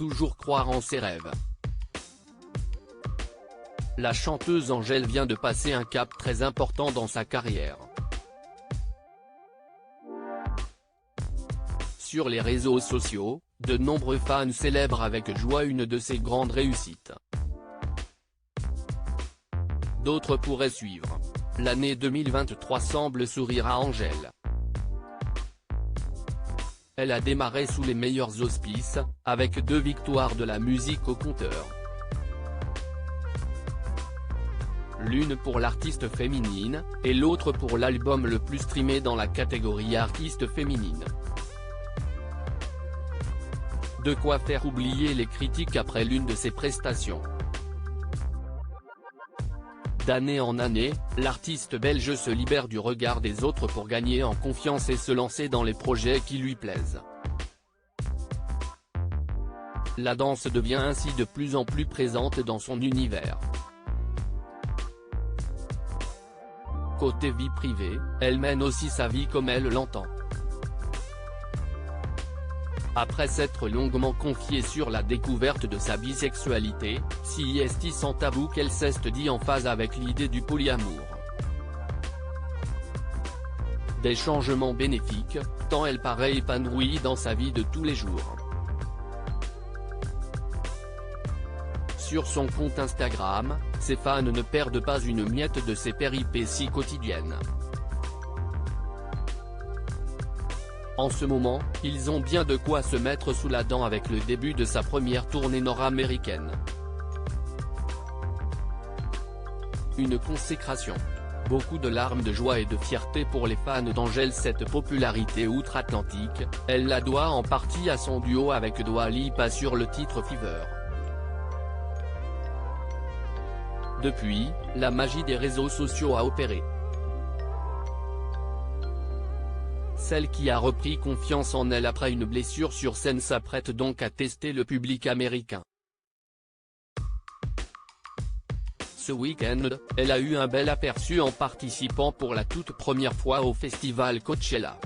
toujours croire en ses rêves. La chanteuse Angèle vient de passer un cap très important dans sa carrière. Sur les réseaux sociaux, de nombreux fans célèbrent avec joie une de ses grandes réussites. D'autres pourraient suivre. L'année 2023 semble sourire à Angèle. Elle a démarré sous les meilleurs auspices, avec 2 victoires de la musique au compteur. L'une pour l'artiste féminine, et l'autre pour l'album le plus streamé dans la catégorie artiste féminine. De quoi faire oublier les critiques après l'une de ses prestations. D'année en année, l'artiste belge se libère du regard des autres pour gagner en confiance et se lancer dans les projets qui lui plaisent. La danse devient ainsi de plus en plus présente dans son univers. Côté vie privée, elle mène aussi sa vie comme elle l'entend. Après s'être longuement confiée sur la découverte de sa bisexualité, CIST sans tabou qu'elle s'est dit en phase avec l'idée du polyamour. Des changements bénéfiques, tant elle paraît épanouie dans sa vie de tous les jours. Sur son compte Instagram, ses fans ne perdent pas une miette de ses péripéties quotidiennes. En ce moment, ils ont bien de quoi se mettre sous la dent avec le début de sa première tournée nord-américaine. Une consécration. Beaucoup de larmes de joie et de fierté pour les fans d'Angèle. Cette popularité outre-Atlantique, elle la doit en partie à son duo avec Dua Lipa sur le titre Fever. Depuis, la magie des réseaux sociaux a opéré. Celle qui a repris confiance en elle après une blessure sur scène s'apprête donc à tester le public américain. Ce week-end, elle a eu un bel aperçu en participant pour la toute première fois au festival Coachella.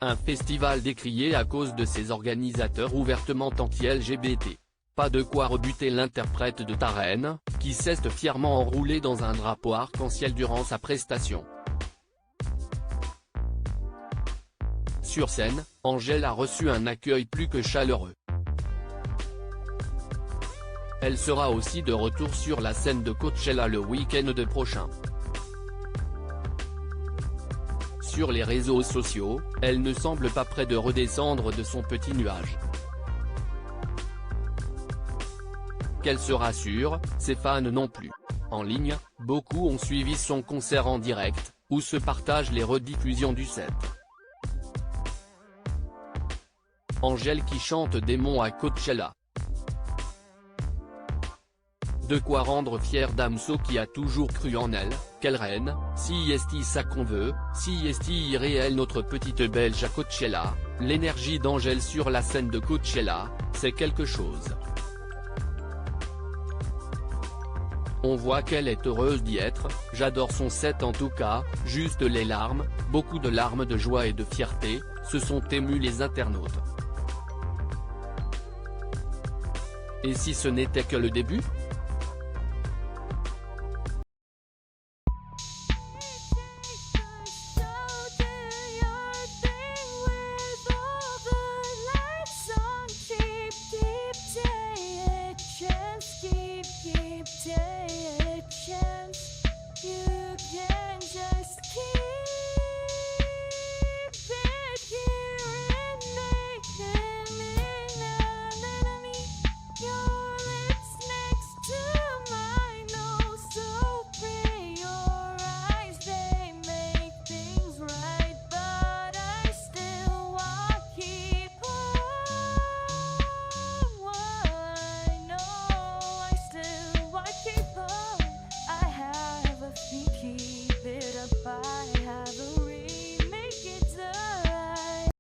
Un festival décrié à cause de ses organisateurs ouvertement anti-LGBT. Pas de quoi rebuter l'interprète de Ta Reine, qui s'est fièrement enroulé dans un drapeau arc-en-ciel durant sa prestation. Sur scène, Angèle a reçu un accueil plus que chaleureux. Elle sera aussi de retour sur la scène de Coachella le week-end prochain. Sur les réseaux sociaux, elle ne semble pas près de redescendre de son petit nuage. Qu'elle se rassure, ses fans non plus. En ligne, beaucoup ont suivi son concert en direct, où se partagent les rediffusions du set. Angèle qui chante Démon à Coachella. De quoi rendre fière Damso qui a toujours cru en elle, quelle reine, CIST ça qu'on veut, CIST irréel notre petite belge à Coachella, l'énergie d'Angèle sur la scène de Coachella, c'est quelque chose. On voit qu'elle est heureuse d'y être, j'adore son set en tout cas, juste les larmes, beaucoup de larmes de joie et de fierté, se sont émus les internautes. Et si ce n'était que le début ?